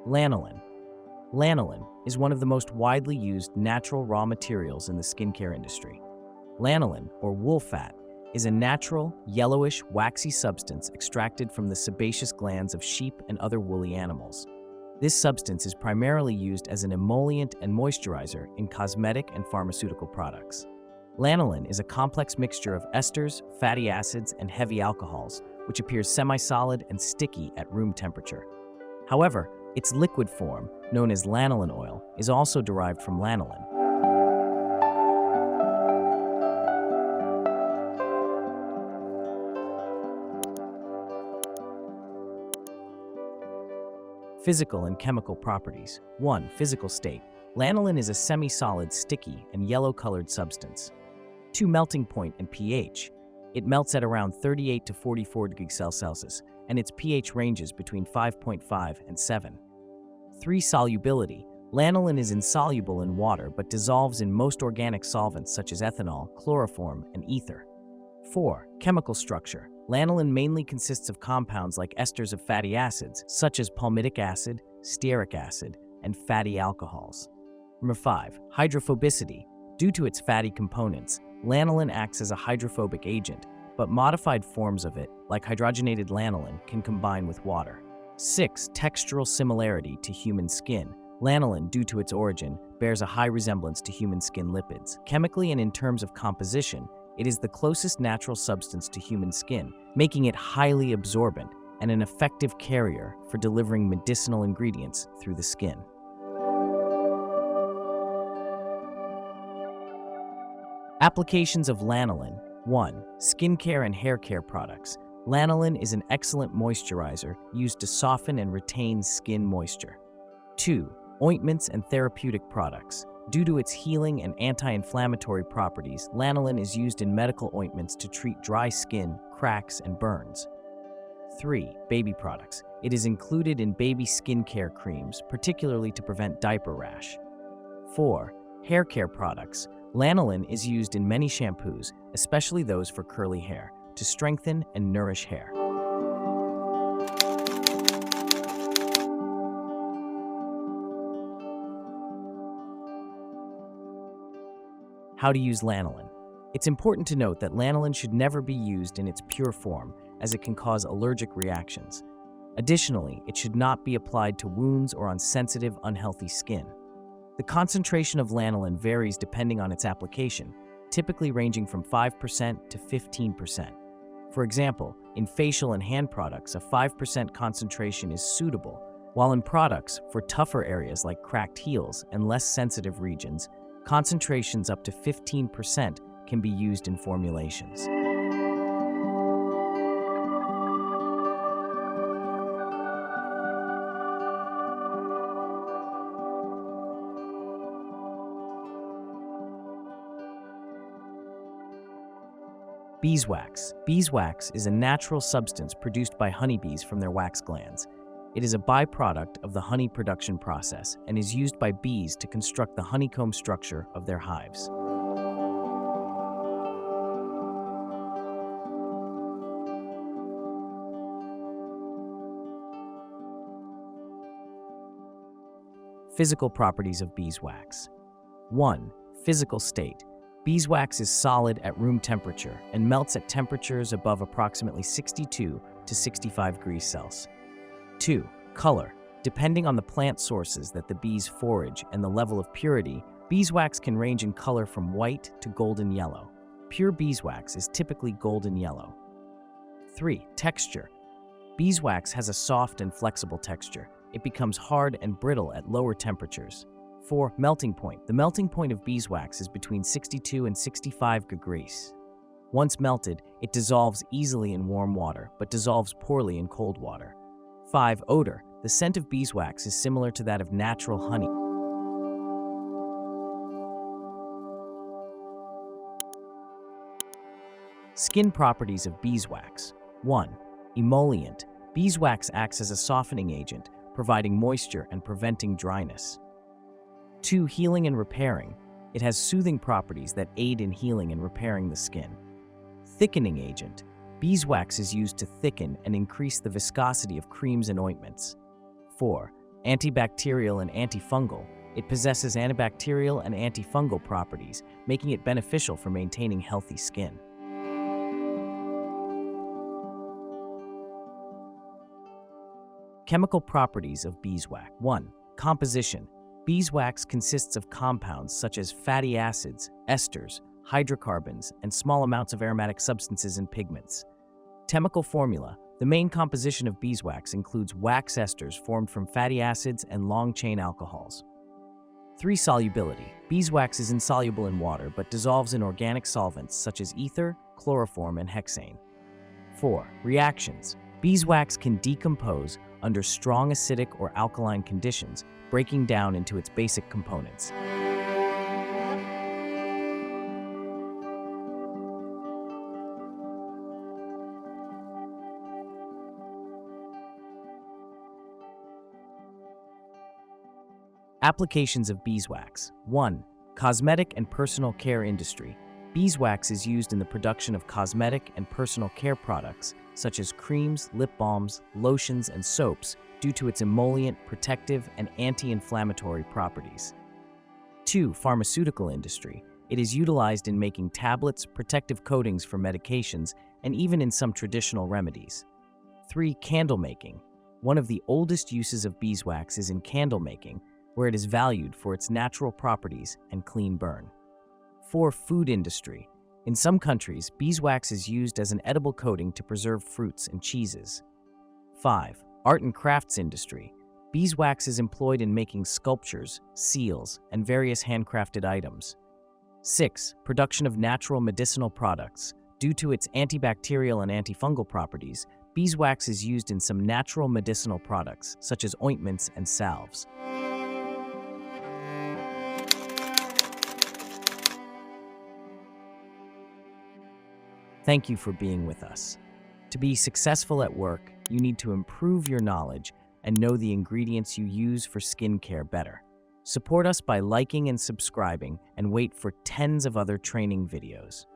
Lanilin. Lanilin is one of the most widely used natural raw materials in the skincare industry. Lanilin, or wool fat, is a natural, yellowish, waxy substance extracted from the sebaceous glands of sheep and other woolly animals. This substance is primarily used as an emollient and moisturizer in cosmetic and pharmaceutical products. Lanilin is a complex mixture of esters, fatty acids, and heavy alcohols, which appears semi-solid and sticky at room temperature. However, its liquid form, known as lanolin oil, is also derived from lanolin. Physical and chemical properties. 1. Physical state. Lanolin is a semi-solid, sticky, and yellow-colored substance. 2. Melting point and pH. It melts at around 38 to 44 degrees Celsius, and its pH ranges between 5.5 and 7. 3. Solubility. Lanolin is insoluble in water but dissolves in most organic solvents such as ethanol, chloroform, and ether. 4. Chemical structure. Lanolin mainly consists of compounds like esters of fatty acids, such as palmitic acid, stearic acid, and fatty alcohols. 5. Hydrophobicity. Due to its fatty components, lanolin acts as a hydrophobic agent, but modified forms of it, like hydrogenated lanolin, can combine with water. 6. Textural similarity to human skin. Lanolin, due to its origin, bears a high resemblance to human skin lipids. Chemically and in terms of composition, it is the closest natural substance to human skin, making it highly absorbent and an effective carrier for delivering medicinal ingredients through the skin. Applications of lanolin. 1. Skincare and hair care products. Lanolin is an excellent moisturizer used to soften and retain skin moisture. 2. Ointments and therapeutic products. Due to its healing and anti-inflammatory properties, lanolin is used in medical ointments to treat dry skin, cracks, and burns. 3. Baby products. It is included in baby skincare creams, particularly to prevent diaper rash. 4. Hair care products. Lanolin is used in many shampoos, especially those for curly hair, to strengthen and nourish hair. How to use lanolin. It's important to note that lanolin should never be used in its pure form, as it can cause allergic reactions. Additionally, it should not be applied to wounds or on sensitive, unhealthy skin. The concentration of lanolin varies depending on its application, typically ranging from 5% to 15%. For example, in facial and hand products, a 5% concentration is suitable, while in products for tougher areas like cracked heels and less sensitive regions, concentrations up to 15% can be used in formulations. Beeswax. Beeswax is a natural substance produced by honeybees from their wax glands. It is a byproduct of the honey production process and is used by bees to construct the honeycomb structure of their hives. Physical properties of beeswax. 1. Physical state. Beeswax is solid at room temperature and melts at temperatures above approximately 62 to 65 degrees Celsius. 2. Color. Depending on the plant sources that the bees forage and the level of purity, beeswax can range in color from white to golden yellow. Pure beeswax is typically golden yellow. 3. Texture. Beeswax has a soft and flexible texture. It becomes hard and brittle at lower temperatures. 4. Melting point. The melting point of beeswax is between 62 and 65 degrees. Once melted, it dissolves easily in warm water, but dissolves poorly in cold water. 5. Odor. The scent of beeswax is similar to that of natural honey. Skin properties of beeswax. 1. Emollient. Beeswax acts as a softening agent, providing moisture and preventing dryness. 2. Healing and repairing. It has soothing properties that aid in healing and repairing the skin. Thickening agent. Beeswax is used to thicken and increase the viscosity of creams and ointments. 4. Antibacterial and antifungal, it possesses antibacterial and antifungal properties, making it beneficial for maintaining healthy skin. Chemical properties of beeswax. 1. Composition. Beeswax consists of compounds such as fatty acids, esters, hydrocarbons, and small amounts of aromatic substances and pigments. Chemical formula. The main composition of beeswax includes wax esters formed from fatty acids and long-chain alcohols. 3. Solubility. Beeswax is insoluble in water but dissolves in organic solvents such as ether, chloroform, and hexane. 4. Reactions. Beeswax can decompose under strong acidic or alkaline conditions, breaking down into its basic components. Applications of beeswax. 1. Cosmetic and personal care industry. Beeswax is used in the production of cosmetic and personal care products, such as creams, lip balms, lotions, and soaps, due to its emollient, protective, and anti-inflammatory properties. 2. Pharmaceutical industry. It is utilized in making tablets, protective coatings for medications, and even in some traditional remedies. 3. Candle making. One of the oldest uses of beeswax is in candle making, where it is valued for its natural properties and clean burn. 4. Food industry. In some countries, beeswax is used as an edible coating to preserve fruits and cheeses. 5. Art and crafts industry. Beeswax is employed in making sculptures, seals, and various handcrafted items. 6. Production of natural medicinal products. Due to its antibacterial and antifungal properties, beeswax is used in some natural medicinal products, such as ointments and salves. Thank you for being with us. To be successful at work, you need to improve your knowledge and know the ingredients you use for skincare better. Support us by liking and subscribing, and wait for tens of other training videos.